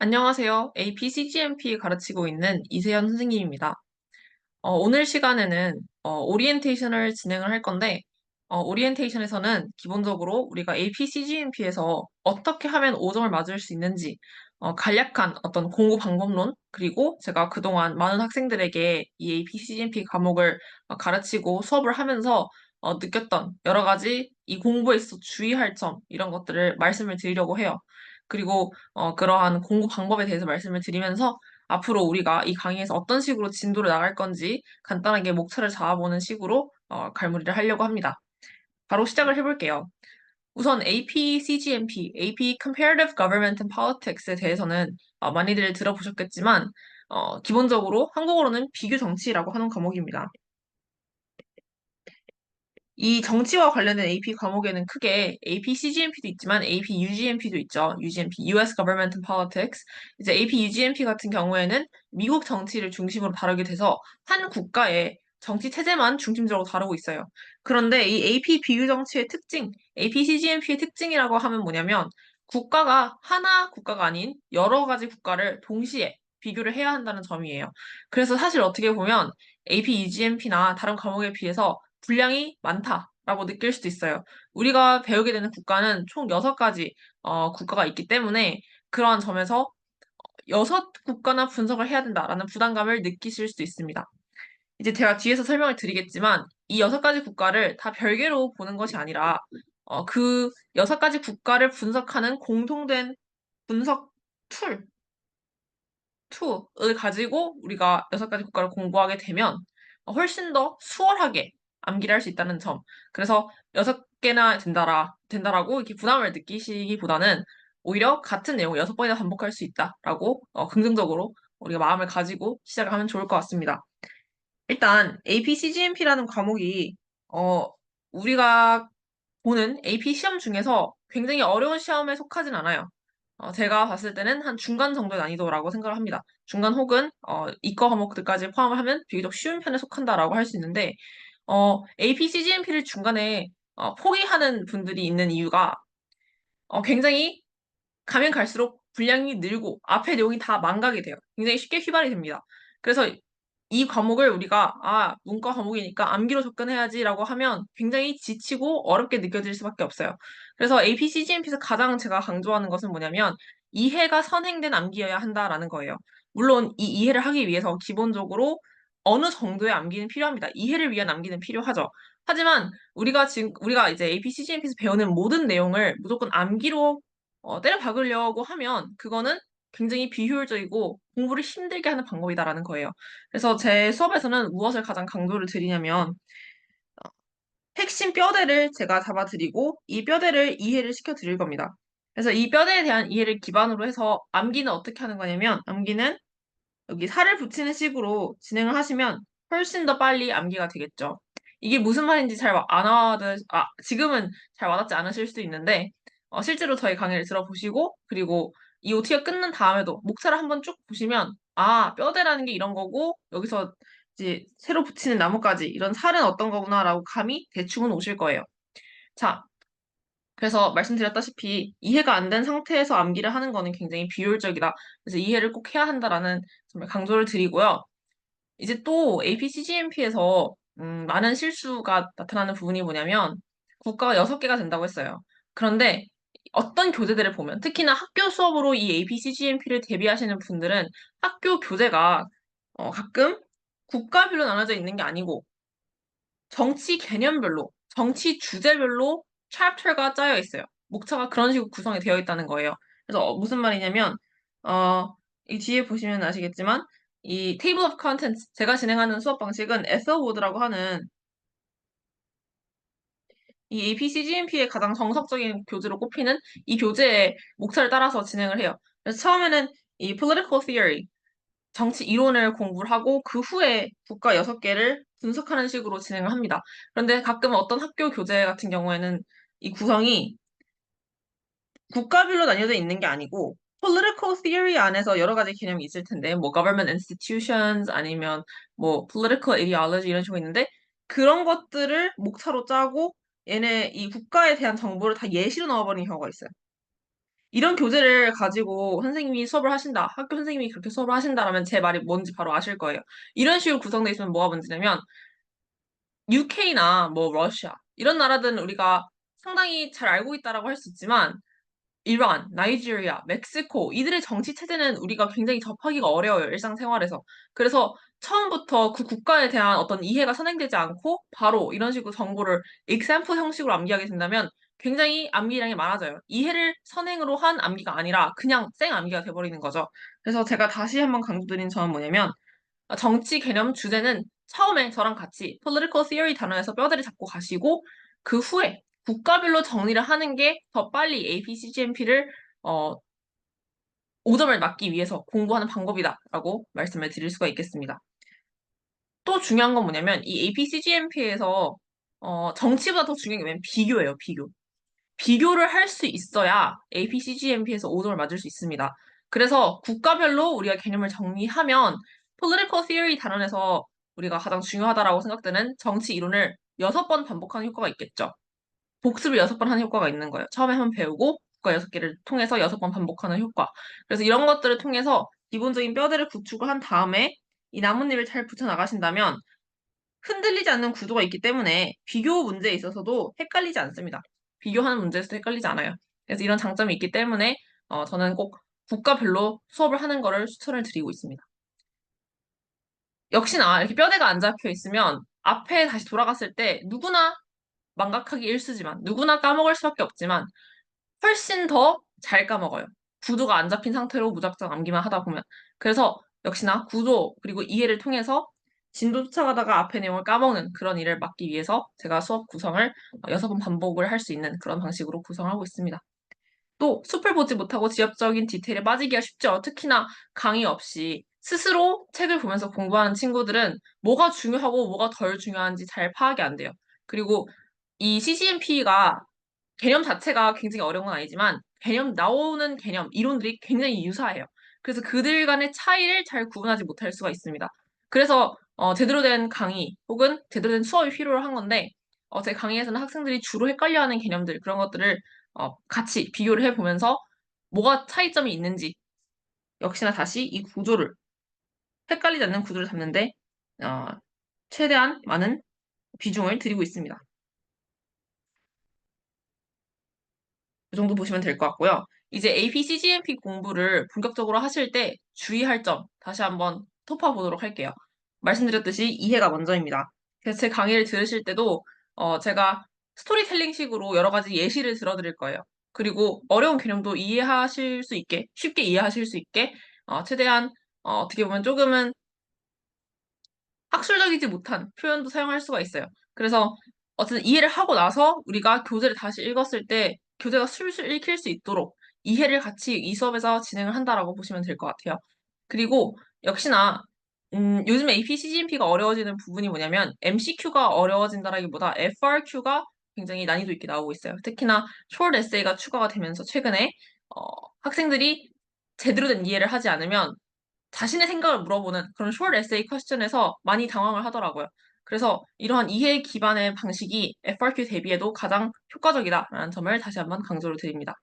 안녕하세요. APCGMP 가르치고 있는 이세연 선생님입니다. 오늘 시간에는 오리엔테이션을 진행을 할 건데, 오리엔테이션에서는 기본적으로 우리가 APCGMP에서 어떻게 하면 5점을 맞을 수 있는지, 간략한 어떤 공부 방법론, 그리고 제가 그동안 많은 학생들에게 이 APCGMP 과목을 가르치고 수업을 하면서 느꼈던 여러 가지 이 공부에 있어 주의할 점, 이런 것들을 말씀을 드리려고 해요. 그리고 그러한 공부 방법에 대해서 말씀을 드리면서 앞으로 우리가 이 강의에서 어떤 식으로 진도를 나갈 건지 간단하게 목차를 잡아보는 식으로 갈무리를 하려고 합니다. 바로 시작을 해볼게요. 우선 AP CGMP, AP Comparative Government and Politics에 대해서는 많이들 들어보셨겠지만 기본적으로 한국어로는 비교 정치라고 하는 과목입니다. 이 정치와 관련된 AP 과목에는 크게 AP CGMP도 있지만 AP UGMP도 있죠. UGMP, US Government and Politics. 이제 AP UGMP 같은 경우에는 미국 정치를 중심으로 다루게 돼서 한 국가의 정치 체제만 중심적으로 다루고 있어요. 그런데 이 AP 비교 정치의 특징, AP CGMP의 특징이라고 하면 뭐냐면 국가가 하나 국가가 아닌 여러 가지 국가를 동시에 비교를 해야 한다는 점이에요. 그래서 사실 어떻게 보면 AP UGMP나 다른 과목에 비해서 분량이 많다라고 느낄 수도 있어요. 우리가 배우게 되는 국가는 총 6가지 국가가 있기 때문에 그러한 점에서 6국가나 분석을 해야 된다라는 부담감을 느끼실 수도 있습니다. 이제 제가 뒤에서 설명을 드리겠지만 이 6가지 국가를 다 별개로 보는 것이 아니라 그 6가지 국가를 분석하는 공통된 분석 툴, 툴을 가지고 우리가 6가지 국가를 공부하게 되면 훨씬 더 수월하게 암기를 할 수 있다는 점. 그래서 6개나 된다라고 이렇게 부담을 느끼시기보다는 오히려 같은 내용을 6번이나 반복할 수 있다라고 긍정적으로 우리가 마음을 가지고 시작을 하면 좋을 것 같습니다. 일단 APCGMP라는 과목이 어, 우리가 보는 AP 시험 중에서 굉장히 어려운 시험에 속하진 않아요. 제가 봤을 때는 한 중간 정도의 난이도라고 생각을 합니다. 중간 혹은 이과 과목들까지 포함을 하면 비교적 쉬운 편에 속한다라고 할 수 있는데 AP CGMP를 중간에 포기하는 분들이 있는 이유가 굉장히 가면 갈수록 분량이 늘고 앞에 내용이 다 망각이 돼요. 굉장히 쉽게 휘발이 됩니다. 그래서 이 과목을 우리가 문과 과목이니까 암기로 접근해야지라고 하면 굉장히 지치고 어렵게 느껴질 수밖에 없어요. 그래서 APCGMP에서 가장 제가 강조하는 것은 뭐냐면 이해가 선행된 암기여야 한다라는 거예요. 물론 이 이해를 하기 위해서 기본적으로 어느 정도의 암기는 필요합니다. 이해를 위한 암기는 필요하죠. 하지만 우리가 이제 APCGMP에서 배우는 모든 내용을 무조건 암기로 때려 박으려고 하면 그거는 굉장히 비효율적이고 공부를 힘들게 하는 방법이다라는 거예요. 그래서 제 수업에서는 무엇을 가장 강조를 드리냐면 핵심 뼈대를 제가 잡아드리고 이 뼈대를 이해를 시켜드릴 겁니다. 그래서 이 뼈대에 대한 이해를 기반으로 해서 암기는 어떻게 하는 거냐면 암기는 여기 살을 붙이는 식으로 진행을 하시면 훨씬 더 빨리 암기가 되겠죠. 이게 무슨 말인지 잘 안 지금은 잘 와닿지 않으실 수도 있는데, 실제로 저희 강의를 들어보시고, 그리고 이 OT가 끝난 다음에도 목차를 한번 쭉 보시면, 뼈대라는 게 이런 거고, 여기서 이제 새로 붙이는 나뭇가지, 이런 살은 어떤 거구나라고 감이 대충은 오실 거예요. 자, 그래서 말씀드렸다시피 이해가 안 된 상태에서 암기를 하는 거는 굉장히 비효율적이다. 그래서 이해를 꼭 해야 한다라는 점을 강조를 드리고요. 이제 또 APCGMP에서 많은 실수가 나타나는 부분이 뭐냐면 국가가 6개가 된다고 했어요. 그런데 어떤 교재들을 보면 특히나 학교 수업으로 이 APCGMP를 대비하시는 분들은 학교 교재가 가끔 국가별로 나눠져 있는 게 아니고 정치 개념별로, 정치 주제별로 챕터가 짜여 있어요. 목차가 그런 식으로 구성이 되어 있다는 거예요. 그래서 무슨 말이냐면, 이 뒤에 보시면 아시겠지만, 이 Table of Contents, 제가 진행하는 수업 방식은 에서보드라고 하는 이 APCGMP의 가장 정석적인 교재로 꼽히는 이 교재의 목차를 따라서 진행을 해요. 그래서 처음에는 이 Political Theory, 정치 이론을 공부를 하고 그 후에 국가 6개를 분석하는 식으로 진행을 합니다. 그런데 가끔 어떤 학교 교재 같은 경우에는 이 구성이 국가별로 나뉘어져 있는 게 아니고 political theory 안에서 여러 가지 개념이 있을 텐데 뭐 government institutions 아니면 뭐 political ideology 이런 식으로 있는데 그런 것들을 목차로 짜고 얘네 이 국가에 대한 정보를 다 예시로 넣어버리는 경우가 있어요. 이런 교재를 가지고 선생님이 수업을 하신다. 학교 선생님이 그렇게 수업을 하신다라면 제 말이 뭔지 바로 아실 거예요. 이런 식으로 구성되어 있으면 뭐가 문제냐면 UK나 뭐 러시아 이런 나라들은 우리가 상당히 잘 알고 있다라고 할 수 있지만 이란, 나이지리아, 멕시코 이들의 정치 체제는 우리가 굉장히 접하기가 어려워요. 일상생활에서. 그래서 처음부터 그 국가에 대한 어떤 이해가 선행되지 않고 바로 이런 식으로 정보를 example 형식으로 암기하게 된다면 굉장히 암기량이 많아져요. 이해를 선행으로 한 암기가 아니라 그냥 생 암기가 돼버리는 거죠. 그래서 제가 다시 한번 강조드린 점은 뭐냐면 정치 개념 주제는 처음에 저랑 같이 political theory 단어에서 뼈대를 잡고 가시고 그 후에 국가별로 정리를 하는 게 더 빨리 APCGMP를 5점을 맞기 위해서 공부하는 방법이다라고 말씀을 드릴 수가 있겠습니다. 또 중요한 건 뭐냐면 이 APCGMP에서 정치보다 더 중요한 게 뭐냐면 비교예요, 비교. 비교를 할 수 있어야 APCGMP에서 5점을 맞을 수 있습니다. 그래서 국가별로 우리가 개념을 정리하면 political theory 단원에서 우리가 가장 중요하다라고 생각되는 정치 이론을 6번 반복하는 효과가 있겠죠. 복습을 6번 하는 효과가 있는 거예요. 처음에 한번 배우고 국가 6개를 통해서 6번 반복하는 효과. 그래서 이런 것들을 통해서 기본적인 뼈대를 구축을 한 다음에 이 나뭇잎을 잘 붙여 나가신다면 흔들리지 않는 구조가 있기 때문에 비교 문제에 있어서도 헷갈리지 않습니다. 비교하는 문제에서도 헷갈리지 않아요. 그래서 이런 장점이 있기 때문에 저는 꼭 국가별로 수업을 하는 거를 추천을 드리고 있습니다. 역시나 이렇게 뼈대가 안 잡혀 있으면 앞에 다시 돌아갔을 때 누구나 망각하기 일쑤지만 누구나 까먹을 수밖에 없지만 훨씬 더 잘 까먹어요. 구조가 안 잡힌 상태로 무작정 암기만 하다 보면. 그래서 역시나 구조 그리고 이해를 통해서 진도 쫓아가다가 앞의 내용을 까먹는 그런 일을 막기 위해서 제가 수업 구성을 6번 반복을 할 수 있는 그런 방식으로 구성하고 있습니다. 또 숲을 보지 못하고 지엽적인 디테일에 빠지기가 쉽죠. 특히나 강의 없이 스스로 책을 보면서 공부하는 친구들은 뭐가 중요하고 뭐가 덜 중요한지 잘 파악이 안 돼요. 그리고 이 CGMP가 개념 자체가 굉장히 어려운 건 아니지만 나오는 개념, 이론들이 굉장히 유사해요. 그래서 그들 간의 차이를 잘 구분하지 못할 수가 있습니다. 그래서 제대로 된 강의 혹은 제대로 된 수업이 필요한 건데 제 강의에서는 학생들이 주로 헷갈려하는 개념들 그런 것들을 같이 비교를 해보면서 뭐가 차이점이 있는지 역시나 다시 이 구조를 헷갈리지 않는 구조를 잡는데 어, 최대한 많은 비중을 드리고 있습니다. 이 정도 보시면 될 것 같고요. 이제 APCGMP 공부를 본격적으로 하실 때 주의할 점 다시 한번 톱어보도록 할게요. 말씀드렸듯이 이해가 먼저입니다. 그래서 제 강의를 들으실 때도 제가 스토리텔링식으로 여러 가지 예시를 들어드릴 거예요. 그리고 어려운 개념도 이해하실 수 있게, 쉽게 이해하실 수 있게 최대한 어떻게 보면 조금은 학술적이지 못한 표현도 사용할 수가 있어요. 그래서 어쨌든 이해를 하고 나서 우리가 교재를 다시 읽었을 때 교재가 술술 읽힐 수 있도록 이해를 같이 이 수업에서 진행을 한다라고 보시면 될 것 같아요. 그리고 역시나 요즘에 APCGMP가 어려워지는 부분이 뭐냐면 MCQ가 어려워진다라기보다 FRQ가 굉장히 난이도 있게 나오고 있어요. 특히나 short 에세이가 추가가 되면서 최근에 어, 학생들이 제대로 된 이해를 하지 않으면 자신의 생각을 물어보는 그런 숏 에세이 퀘스천에서 많이 당황을 하더라고요. 그래서 이러한 이해 기반의 방식이 FRQ 대비해도 가장 효과적이다라는 점을 다시 한번 강조를 드립니다.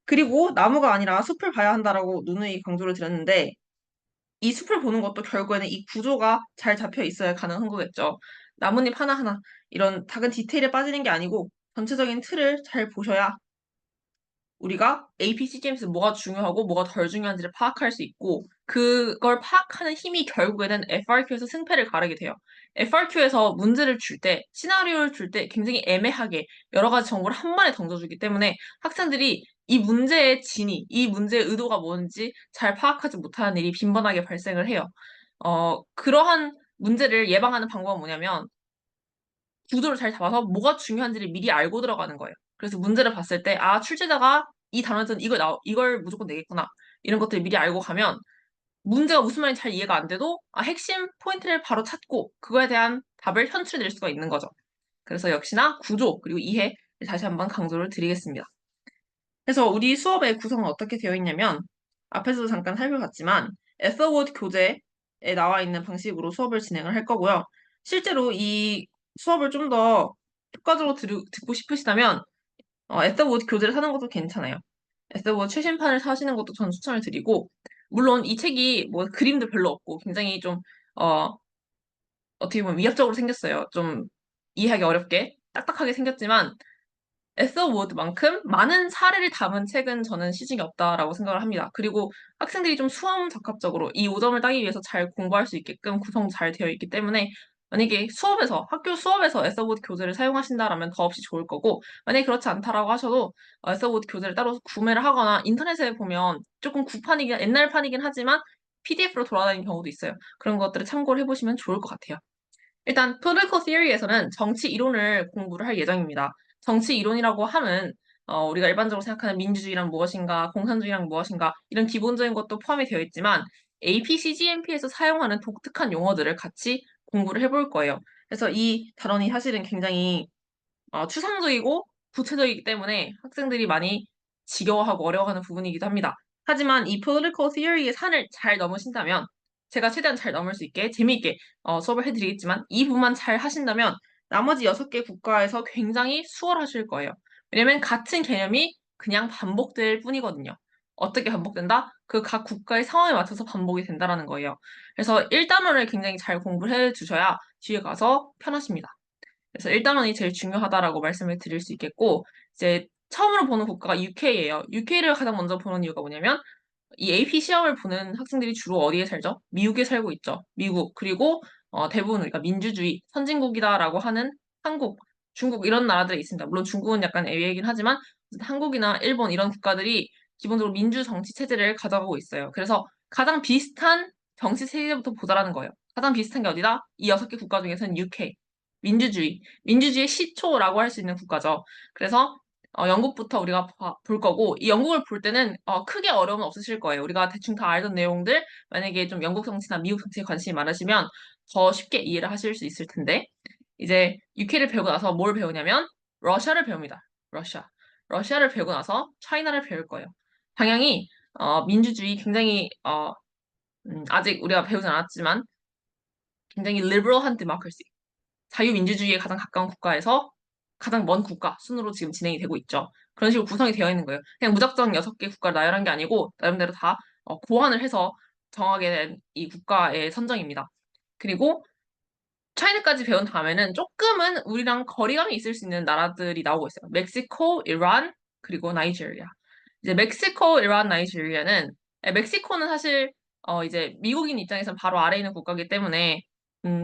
그리고 나무가 아니라 숲을 봐야 한다라고 누누이 강조를 드렸는데 이 숲을 보는 것도 결국에는 이 구조가 잘 잡혀 있어야 가능한 거겠죠. 나뭇잎 하나하나 이런 작은 디테일에 빠지는 게 아니고 전체적인 틀을 잘 보셔야 우리가 APCGM에서 뭐가 중요하고 뭐가 덜 중요한지를 파악할 수 있고 그걸 파악하는 힘이 결국에는 FRQ에서 승패를 가르게 돼요. FRQ에서 문제를 줄 때, 시나리오를 줄 때 굉장히 애매하게 여러 가지 정보를 한 번에 던져주기 때문에 학생들이 이 문제의 진위, 이 문제의 의도가 뭔지 잘 파악하지 못하는 일이 빈번하게 발생을 해요. 그러한 문제를 예방하는 방법은 뭐냐면 구조를 잘 잡아서 뭐가 중요한지를 미리 알고 들어가는 거예요. 그래서 문제를 봤을 때, 출제자가 이 단어에서는 이걸 무조건 내겠구나. 이런 것들을 미리 알고 가면 문제가 무슨 말인지 잘 이해가 안 돼도 핵심 포인트를 바로 찾고 그거에 대한 답을 현출해낼 수가 있는 거죠. 그래서 역시나 구조 그리고 이해를 다시 한번 강조를 드리겠습니다. 그래서 우리 수업의 구성은 어떻게 되어 있냐면 앞에서도 잠깐 살펴봤지만 에서워드 교재에 나와 있는 방식으로 수업을 진행을 할 거고요. 실제로 이 수업을 좀 더 효과적으로 듣고 싶으시다면 에서워드 교재를 사는 것도 괜찮아요. 에스더 최신판을 사시는 것도 저는 추천을 드리고, 물론 이 책이 뭐 그림도 별로 없고 굉장히 좀, 어, 어떻게 보면 위압적으로 생겼어요. 좀 이해하기 어렵게, 딱딱하게 생겼지만, 에서 워드만큼 많은 사례를 담은 책은 저는 시중에 없다라고 생각을 합니다. 그리고 학생들이 좀 수험 적합적으로 이 5점을 따기 위해서 잘 공부할 수 있게끔 구성 잘 되어 있기 때문에 만약에 수업에서, 학교 수업에서 에서보드 교재를 사용하신다라면 더없이 좋을 거고, 만약에 그렇지 않다라고 하셔도 에서보드 교재를 따로 구매를 하거나 인터넷에 보면 조금 구판이긴, 옛날판이긴 하지만 PDF로 돌아다니는 경우도 있어요. 그런 것들을 참고를 해보시면 좋을 것 같아요. 일단 political theory에서는 정치 이론을 공부를 할 예정입니다. 정치 이론이라고 함은 우리가 일반적으로 생각하는 민주주의란 무엇인가, 공산주의란 무엇인가 이런 기본적인 것도 포함이 되어 있지만 AP, CGMP에서 사용하는 독특한 용어들을 같이 공부를 해볼 거예요. 그래서 이 단원이 사실은 굉장히 추상적이고 구체적이기 때문에 학생들이 많이 지겨워하고 어려워하는 부분이기도 합니다. 하지만 이 political theory의 산을 잘 넘으신다면 제가 최대한 잘 넘을 수 있게 재미있게 수업을 해드리겠지만 이 부분만 잘 하신다면 나머지 6개 국가에서 굉장히 수월하실 거예요. 왜냐면 같은 개념이 그냥 반복될 뿐이거든요. 어떻게 반복된다? 그 각 국가의 상황에 맞춰서 반복이 된다라는 거예요. 그래서 1단원을 굉장히 잘 공부를 해 주셔야 뒤에 가서 편하십니다. 그래서 1단원이 제일 중요하다라고 말씀을 드릴 수 있겠고, 이제 처음으로 보는 국가가 UK예요. UK를 가장 먼저 보는 이유가 뭐냐면, 이 AP 시험을 보는 학생들이 주로 어디에 살죠? 미국에 살고 있죠. 미국. 그리고 대부분 우리가 민주주의, 선진국이다라고 하는 한국, 중국 이런 나라들이 있습니다. 물론 중국은 약간 예외이긴 하지만 한국이나 일본 이런 국가들이 기본적으로 민주 정치 체제를 가져가고 있어요. 그래서 가장 비슷한 정치 체제부터 보자라는 거예요. 가장 비슷한 게 어디다? 이 6개 국가 중에서는 UK. 민주주의. 민주주의의 시초라고 할 수 있는 국가죠. 그래서 영국부터 우리가 볼 거고, 이 영국을 볼 때는 크게 어려움은 없으실 거예요. 우리가 대충 다 알던 내용들, 만약에 좀 영국 정치나 미국 정치에 관심이 많으시면 더 쉽게 이해를 하실 수 있을 텐데, 이제 UK를 배우고 나서 뭘 배우냐면, 러시아를 배웁니다. 러시아. 러시아를 배우고 나서 차이나를 배울 거예요. 당연히, 민주주의 굉장히, 아직 우리가 배우진 않았지만, 굉장히 liberal한 democracy. 자유민주주의에 가장 가까운 국가에서 가장 먼 국가 순으로 지금 진행이 되고 있죠. 그런 식으로 구성이 되어 있는 거예요. 그냥 무작정 6개 국가를 나열한 게 아니고 나름대로 다 고안을 해서 정하게 된 이 국가의 선정입니다. 그리고 차이나까지 배운 다음에는 조금은 우리랑 거리감이 있을 수 있는 나라들이 나오고 있어요. 멕시코, 이란, 그리고 나이지리아. 이제 멕시코, 이란, 나이지리아는 멕시코는 사실 이제 미국인 입장에서는 바로 아래에 있는 국가이기 때문에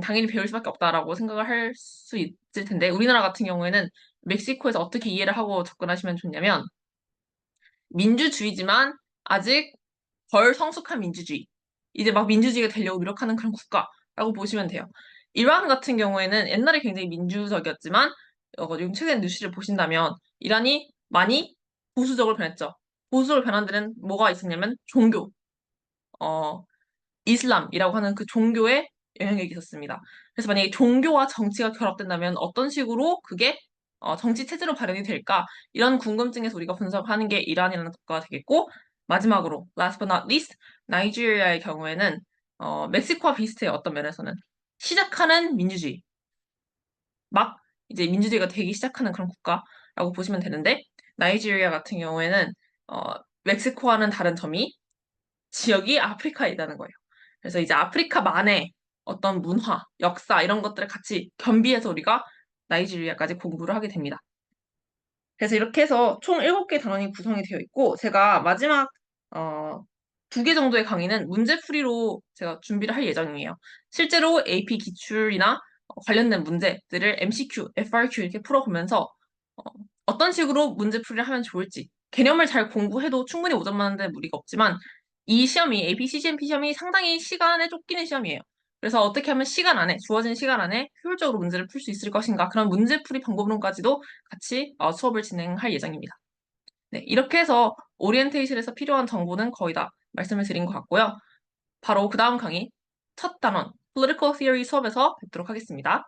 당연히 배울 수밖에 없다라고 생각을 할 수 있을 텐데 우리나라 같은 경우에는 멕시코에서 어떻게 이해를 하고 접근하시면 좋냐면 민주주의지만 아직 덜 성숙한 민주주의. 이제 막 민주주의가 되려고 노력하는 그런 국가라고 보시면 돼요. 이란 같은 경우에는 옛날에 굉장히 민주적이었지만 요즘 최근 뉴스를 보신다면 이란이 많이 보수적으로 변했죠. 보수적으로 변한 데는 뭐가 있었냐면 종교, 어, 이슬람이라고 하는 그 종교의 영향력이 있었습니다. 그래서 만약에 종교와 정치가 결합된다면 어떤 식으로 그게 정치 체제로 발현이 될까? 이런 궁금증에서 우리가 분석하는 게 이란이라는 국가가 되겠고 마지막으로 last but not least 나이지리아의 경우에는 멕시코와 비슷해요. 어떤 면에서는 시작하는 민주주의 막 이제 민주주의가 되기 시작하는 그런 국가라고 보시면 되는데 나이지리아 같은 경우에는 어, 멕시코와는 다른 점이 지역이 아프리카에 있다는 거예요. 그래서 이제 아프리카만의 어떤 문화, 역사 이런 것들을 같이 겸비해서 우리가 나이지리아까지 공부를 하게 됩니다. 그래서 이렇게 해서 총 7개 단원이 구성이 되어 있고 제가 마지막 어, 2개 정도의 강의는 문제풀이로 제가 준비를 할 예정이에요. 실제로 AP 기출이나 관련된 문제들을 MCQ, FRQ 이렇게 풀어보면서 어떤 식으로 문제풀이를 하면 좋을지 개념을 잘 공부해도 충분히 5점 맞는데 무리가 없지만 이 시험이 AP, CGMP 시험이 상당히 시간에 쫓기는 시험이에요. 그래서 어떻게 하면 시간 안에 주어진 시간 안에 효율적으로 문제를 풀 수 있을 것인가 그런 문제풀이 방법론까지도 같이 수업을 진행할 예정입니다. 네, 이렇게 해서 오리엔테이션에서 필요한 정보는 거의 다 말씀을 드린 것 같고요. 바로 그 다음 강의 첫 단원 Political Theory 수업에서 뵙도록 하겠습니다.